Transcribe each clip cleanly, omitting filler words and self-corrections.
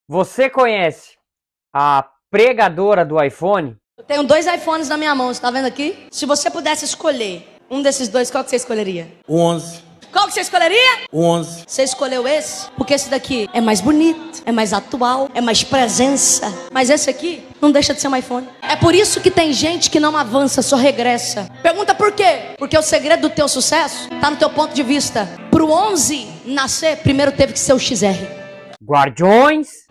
Você conhece a pregadora do iPhone? Eu tenho 2 iPhones na minha mão, você tá vendo aqui? Se você pudesse escolher um desses dois, qual que você escolheria? 11. Qual que você escolheria? 11. Você escolheu esse? Porque esse daqui é mais bonito, é mais atual, é mais presença. Mas esse aqui não deixa de ser um iPhone. É por isso que tem gente que não avança, só regressa. Pergunta por quê? Porque o segredo do teu sucesso tá no teu ponto de vista. Pro 11 nascer, primeiro teve que ser o XR. Guardiões,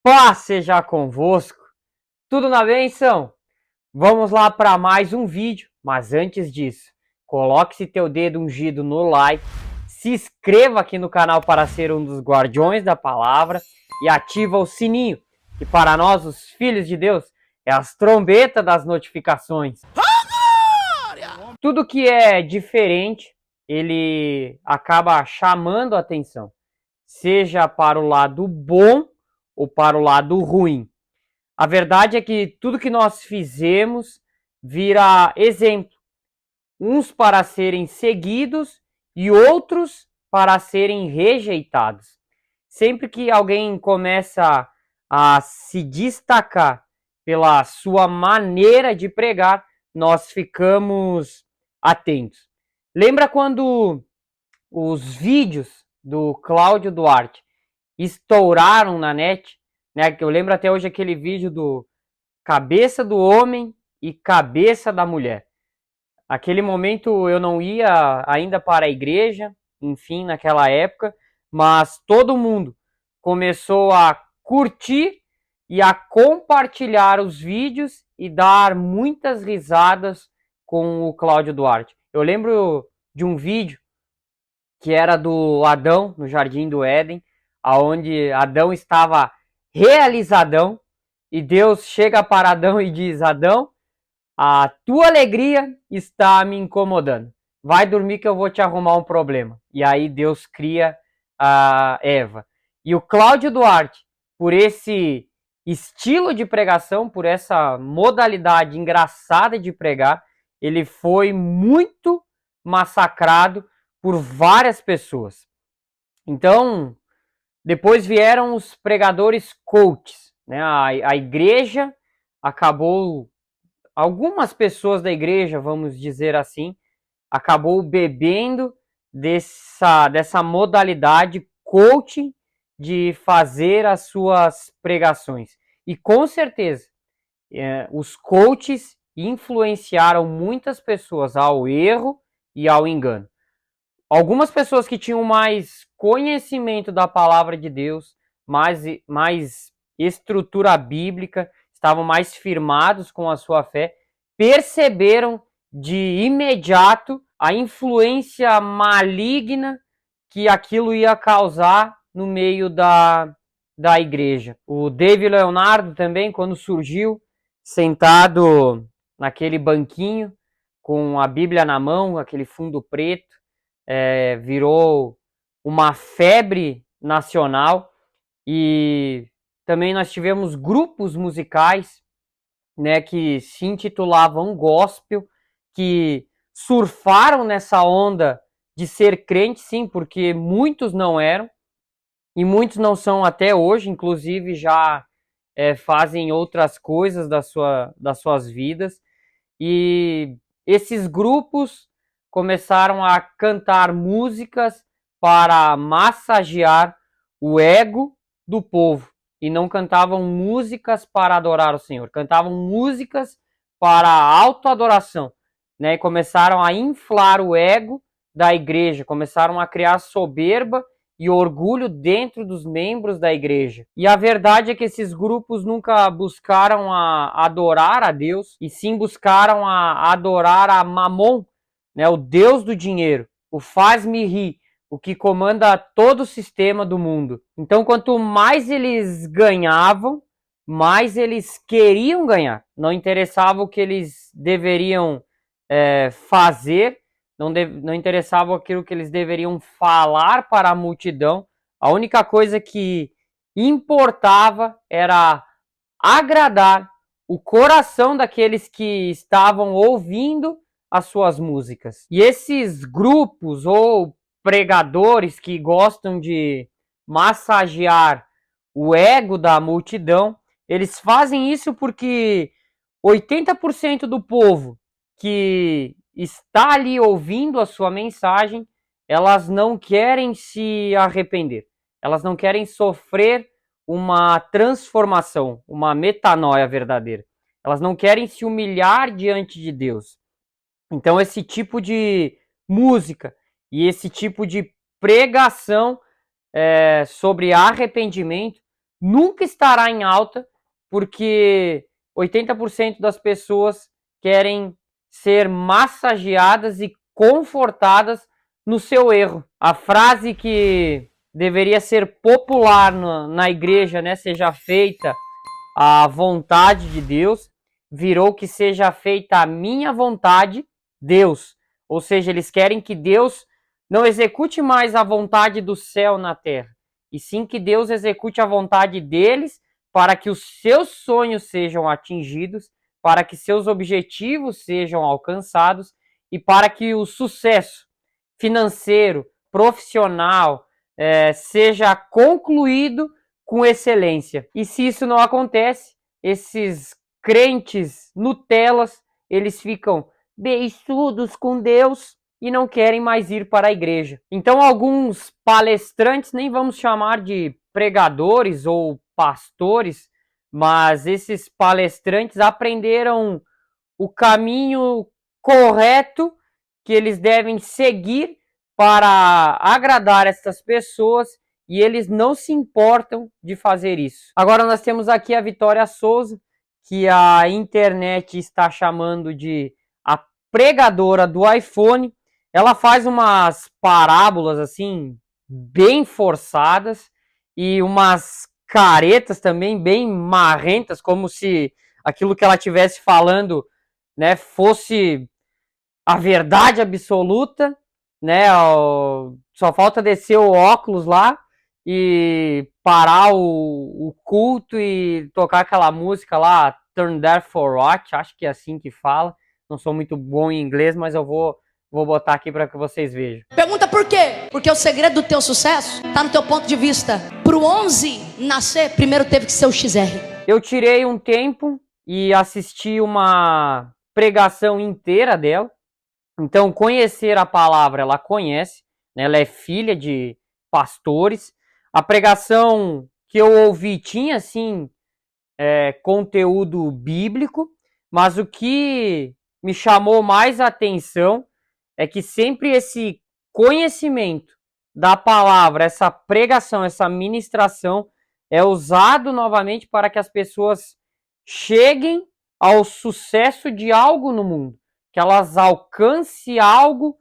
paz seja convosco, tudo na benção? Vamos lá para mais um vídeo, mas antes disso, coloque-se teu dedo ungido no like, se inscreva aqui no canal para ser um dos guardiões da palavra e ativa o sininho, que para nós, os filhos de Deus, é as trombetas das notificações. Tudo que é diferente, ele acaba chamando a atenção, seja para o lado bom ou para o lado ruim. A verdade é que tudo que nós fizemos vira exemplo, uns para serem seguidos e outros para serem rejeitados. Sempre que alguém começa a se destacar pela sua maneira de pregar, nós ficamos atentos. Lembra quando os vídeos do Cláudio Duarte estouraram na net, né? Eu lembro até hoje aquele vídeo do cabeça do homem e cabeça da mulher. Aquele momento eu não ia ainda para a igreja, enfim, naquela época, mas todo mundo começou a curtir e a compartilhar os vídeos e dar muitas risadas com o Cláudio Duarte. Eu lembro de um vídeo que era do Adão no Jardim do Éden, aonde Adão estava realizadão e Deus chega para Adão e diz: Adão, a tua alegria está me incomodando. Vai dormir que eu vou te arrumar um problema. E aí Deus cria a Eva. E o Cláudio Duarte, por esse estilo de pregação, por essa modalidade engraçada de pregar, ele foi muito massacrado por várias pessoas. Então, depois vieram os pregadores coaches, né? A igreja acabou, algumas pessoas da igreja, vamos dizer assim, acabou bebendo dessa modalidade coaching de fazer as suas pregações. E com certeza, os coaches influenciaram muitas pessoas ao erro e ao engano. Algumas pessoas que tinham mais conhecimento da palavra de Deus, mais estrutura bíblica, estavam mais firmados com a sua fé, perceberam de imediato a influência maligna que aquilo ia causar no meio da igreja. O David Leonardo também, quando surgiu, sentado naquele banquinho, com a Bíblia na mão, aquele fundo preto, virou uma febre nacional. E também nós tivemos grupos musicais, né, que se intitulavam gospel, que surfaram nessa onda de ser crente, sim, porque muitos não eram, e muitos não são até hoje, inclusive já fazem outras coisas das suas vidas. E esses grupos começaram a cantar músicas para massagear o ego do povo. E não cantavam músicas para adorar o Senhor, cantavam músicas para autoadoração, né? E começaram a inflar o ego da igreja, começaram a criar soberba e orgulho dentro dos membros da igreja. E a verdade é que esses grupos nunca buscaram adorar a Deus, e sim buscaram adorar a Mamon, né, o Deus do dinheiro, o faz-me rir, o que comanda todo o sistema do mundo. Então, quanto mais eles ganhavam, mais eles queriam ganhar. Não interessava o que eles deveriam fazer, não interessava aquilo que eles deveriam falar para a multidão. A única coisa que importava era agradar o coração daqueles que estavam ouvindo as suas músicas. E esses grupos ou pregadores que gostam de massagear o ego da multidão, eles fazem isso porque 80% do povo que está ali ouvindo a sua mensagem, elas não querem se arrepender. Elas não querem sofrer uma transformação, uma metanoia verdadeira. Elas não querem se humilhar diante de Deus. Então esse tipo de música e esse tipo de pregação sobre arrependimento nunca estará em alta, porque 80% das pessoas querem ser massageadas e confortadas no seu erro. A frase que deveria ser popular na igreja, né, seja feita a vontade de Deus, virou que seja feita a minha vontade, Deus. Ou seja, eles querem que Deus não execute mais a vontade do céu na terra, e sim que Deus execute a vontade deles para que os seus sonhos sejam atingidos, para que seus objetivos sejam alcançados e para que o sucesso financeiro, profissional, seja concluído com excelência. E se isso não acontece, esses crentes Nutelas, eles ficam beiçudos com Deus e não querem mais ir para a igreja. Então alguns palestrantes, nem vamos chamar de pregadores ou pastores, mas esses palestrantes aprenderam o caminho correto que eles devem seguir para agradar essas pessoas, e eles não se importam de fazer isso. Agora nós temos aqui a Vitória Souza, que a internet está chamando de a pregadora do iPhone. Ela faz umas parábolas assim bem forçadas e umas caretas também bem marrentas, como se aquilo que ela estivesse falando, né, fosse a verdade absoluta, né? Só falta descer o óculos lá e parar o culto e tocar aquela música lá, Turn There for What, acho que é assim que fala. Não sou muito bom em inglês, mas eu vou botar aqui para que vocês vejam. Pergunta por quê? Porque o segredo do teu sucesso está no teu ponto de vista. Para o 11 nascer, primeiro teve que ser o XR. Eu tirei um tempo e assisti uma pregação inteira dela. Então, conhecer a palavra, ela conhece, né? Ela é filha de pastores. A pregação que eu ouvi tinha, sim, conteúdo bíblico, mas o que me chamou mais a atenção é que sempre esse conhecimento da palavra, essa pregação, essa ministração é usado novamente para que as pessoas cheguem ao sucesso de algo no mundo, que elas alcancem algo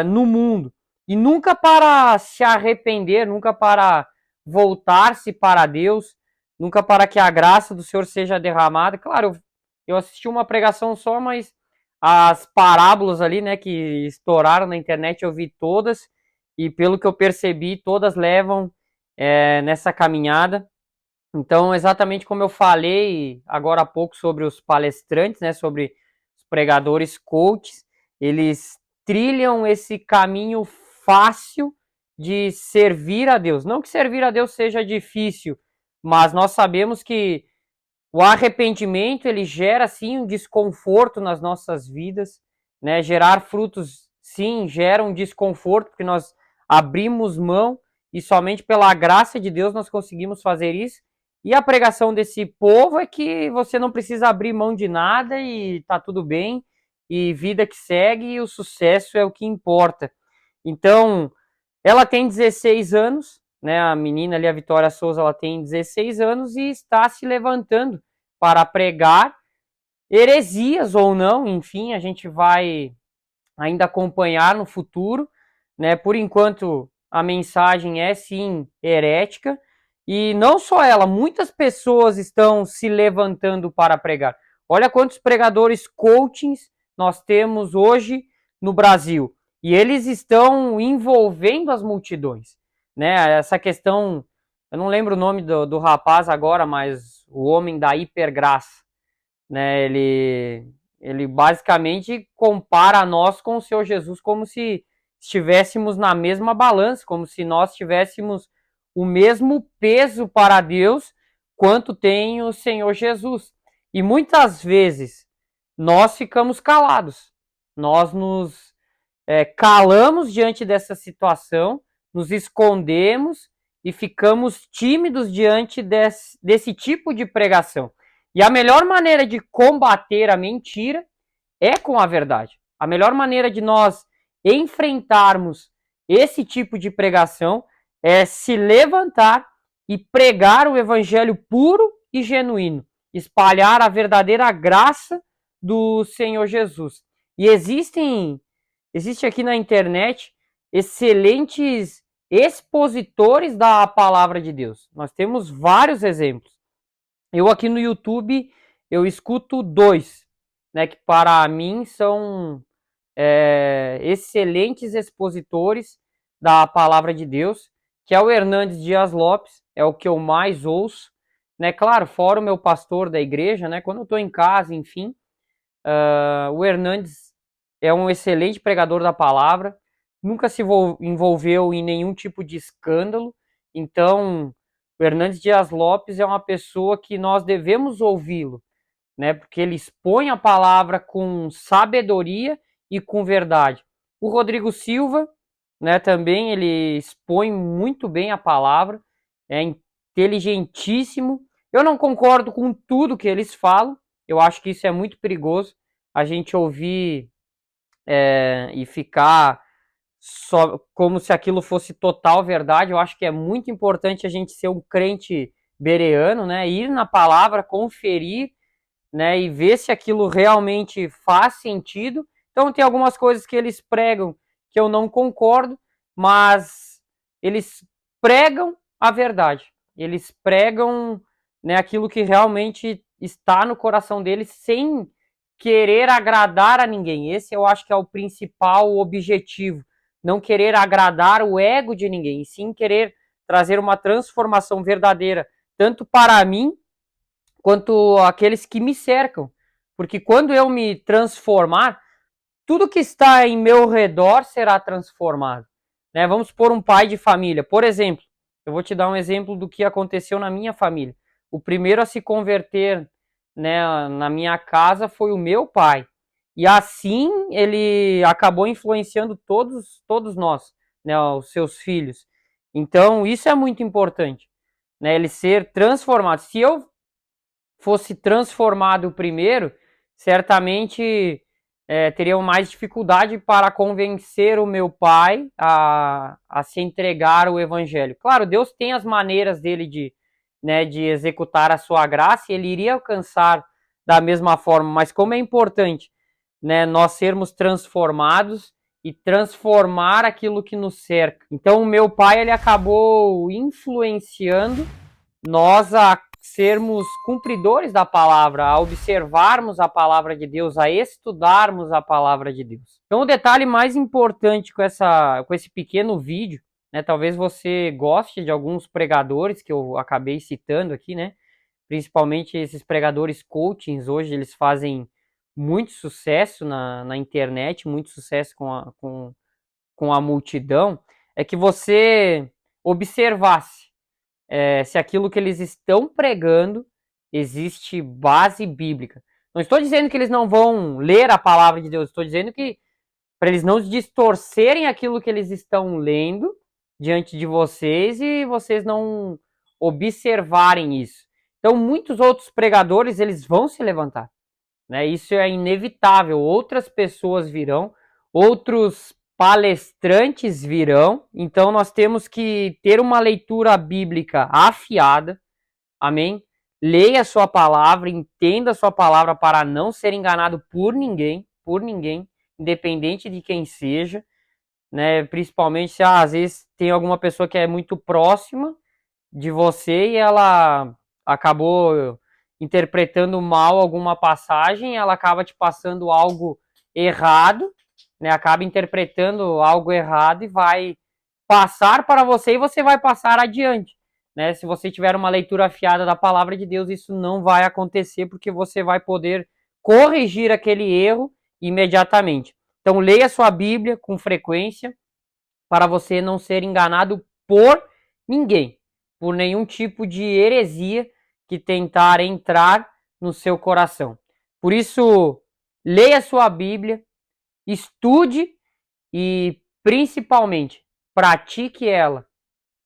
no mundo, e nunca para se arrepender, nunca para voltar-se para Deus, nunca para que a graça do Senhor seja derramada. Claro, eu assisti uma pregação só, mas as parábolas ali, né, que estouraram na internet, eu vi todas, e pelo que eu percebi, todas levam nessa caminhada. Então, exatamente como eu falei agora há pouco sobre os palestrantes, né, sobre os pregadores coaches, eles trilham esse caminho fácil de servir a Deus. Não que servir a Deus seja difícil, mas nós sabemos que o arrependimento, ele gera, sim, um desconforto nas nossas vidas, né? Gerar frutos, sim, gera um desconforto, porque nós abrimos mão e somente pela graça de Deus nós conseguimos fazer isso. E a pregação desse povo é que você não precisa abrir mão de nada e tá tudo bem, e vida que segue, e o sucesso é o que importa. Então, ela tem 16 anos, né? A menina ali, a Vitória Souza, ela tem 16 anos e está se levantando para pregar heresias ou não, enfim, a gente vai ainda acompanhar no futuro, né? Por enquanto, a mensagem é sim herética, e não só ela, muitas pessoas estão se levantando para pregar. Olha quantos pregadores coachings nós temos hoje no Brasil, e eles estão envolvendo as multidões, né? Essa questão, eu não lembro o nome do rapaz agora, mas o homem da hipergraça, né? Ele basicamente compara a nós com o Senhor Jesus como se estivéssemos na mesma balança, como se nós tivéssemos o mesmo peso para Deus quanto tem o Senhor Jesus. E muitas vezes nós ficamos calados, nós nos calamos diante dessa situação, nos escondemos e ficamos tímidos diante desse tipo de pregação. E a melhor maneira de combater a mentira é com a verdade. A melhor maneira de nós enfrentarmos esse tipo de pregação é se levantar e pregar o evangelho puro e genuíno, espalhar a verdadeira graça do Senhor Jesus. E existe aqui na internet excelentes expositores da palavra de Deus. Nós temos vários exemplos. Eu aqui no YouTube, eu escuto dois, né, que para mim são excelentes expositores da palavra de Deus, que é o Hernandes Dias Lopes, é o que eu mais ouço, né, claro, fora o meu pastor da igreja, né, quando eu estou em casa, enfim, o Hernandes é um excelente pregador da palavra, nunca se envolveu em nenhum tipo de escândalo, então o Hernandes Dias Lopes é uma pessoa que nós devemos ouvi-lo, né, porque ele expõe a palavra com sabedoria e com verdade. O Rodrigo Silva, né, também ele expõe muito bem a palavra, é inteligentíssimo. Eu não concordo com tudo que eles falam, eu acho que isso é muito perigoso, a gente ouvir e ficar só como se aquilo fosse total verdade. Eu acho que é muito importante a gente ser um crente bereano, né, ir na palavra, conferir, né, e ver se aquilo realmente faz sentido. Então tem algumas coisas que eles pregam que eu não concordo, mas eles pregam a verdade. Eles pregam, né, aquilo que realmente está no coração deles sem querer agradar a ninguém. Esse eu acho que é o principal objetivo. Não querer agradar o ego de ninguém, e sim querer trazer uma transformação verdadeira, tanto para mim, quanto aqueles que me cercam. Porque quando eu me transformar, tudo que está em meu redor será transformado. Né? Vamos supor um pai de família. Por exemplo, eu vou te dar um exemplo do que aconteceu na minha família. O primeiro a se converter, né, na minha casa foi o meu pai. E assim ele acabou influenciando todos nós, né, os seus filhos. Então isso é muito importante, né, ele ser transformado. Se eu fosse transformado primeiro, certamente teriam mais dificuldade para convencer o meu pai a se entregar ao evangelho. Claro, Deus tem as maneiras dele de executar a sua graça e ele iria alcançar da mesma forma, mas como é importante, né, nós sermos transformados e transformar aquilo que nos cerca. Então o meu pai ele acabou influenciando nós a sermos cumpridores da palavra, a observarmos a palavra de Deus, a estudarmos a palavra de Deus. Então o detalhe mais importante com esse pequeno vídeo, né, talvez você goste de alguns pregadores que eu acabei citando aqui, né, principalmente esses pregadores coachings, hoje eles fazem muito sucesso na internet, muito sucesso com a multidão, é que você observasse se aquilo que eles estão pregando existe base bíblica. Não estou dizendo que eles não vão ler a palavra de Deus, estou dizendo que para eles não distorcerem aquilo que eles estão lendo diante de vocês e vocês não observarem isso. Então, muitos outros pregadores, eles vão se levantar, né? Isso é inevitável. Outras pessoas virão, outros palestrantes virão. Então, nós temos que ter uma leitura bíblica afiada. Amém? Leia a sua palavra, entenda a sua palavra para não ser enganado por ninguém, independente de quem seja, né? Principalmente se às vezes tem alguma pessoa que é muito próxima de você e ela acabou interpretando mal alguma passagem, ela acaba te passando algo errado, né? Acaba interpretando algo errado e vai passar para você e você vai passar adiante, né? Se você tiver uma leitura afiada da palavra de Deus, isso não vai acontecer porque você vai poder corrigir aquele erro imediatamente. Então leia sua Bíblia com frequência, para você não ser enganado por ninguém, por nenhum tipo de heresia que tentar entrar no seu coração. Por isso, leia sua Bíblia, estude e, principalmente, pratique ela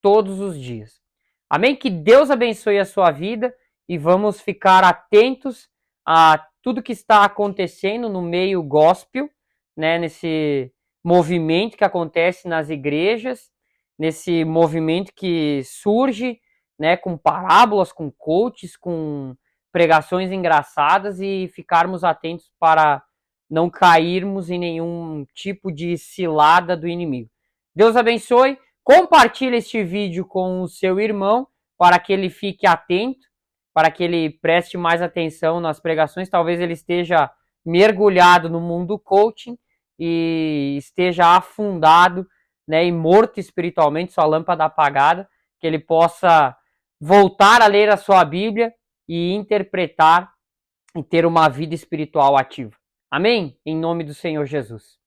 todos os dias. Amém? Que Deus abençoe a sua vida e vamos ficar atentos a tudo que está acontecendo no meio gospel, né, nesse movimento que acontece nas igrejas, nesse movimento que surge, né, com parábolas, com coaches, com pregações engraçadas e ficarmos atentos para não cairmos em nenhum tipo de cilada do inimigo. Deus abençoe. Compartilhe este vídeo com o seu irmão para que ele fique atento, para que ele preste mais atenção nas pregações. Talvez ele esteja mergulhado no mundo do coaching e esteja afundado, né, e morto espiritualmente, sua lâmpada apagada, que ele possa voltar a ler a sua Bíblia e interpretar e ter uma vida espiritual ativa. Amém? Em nome do Senhor Jesus.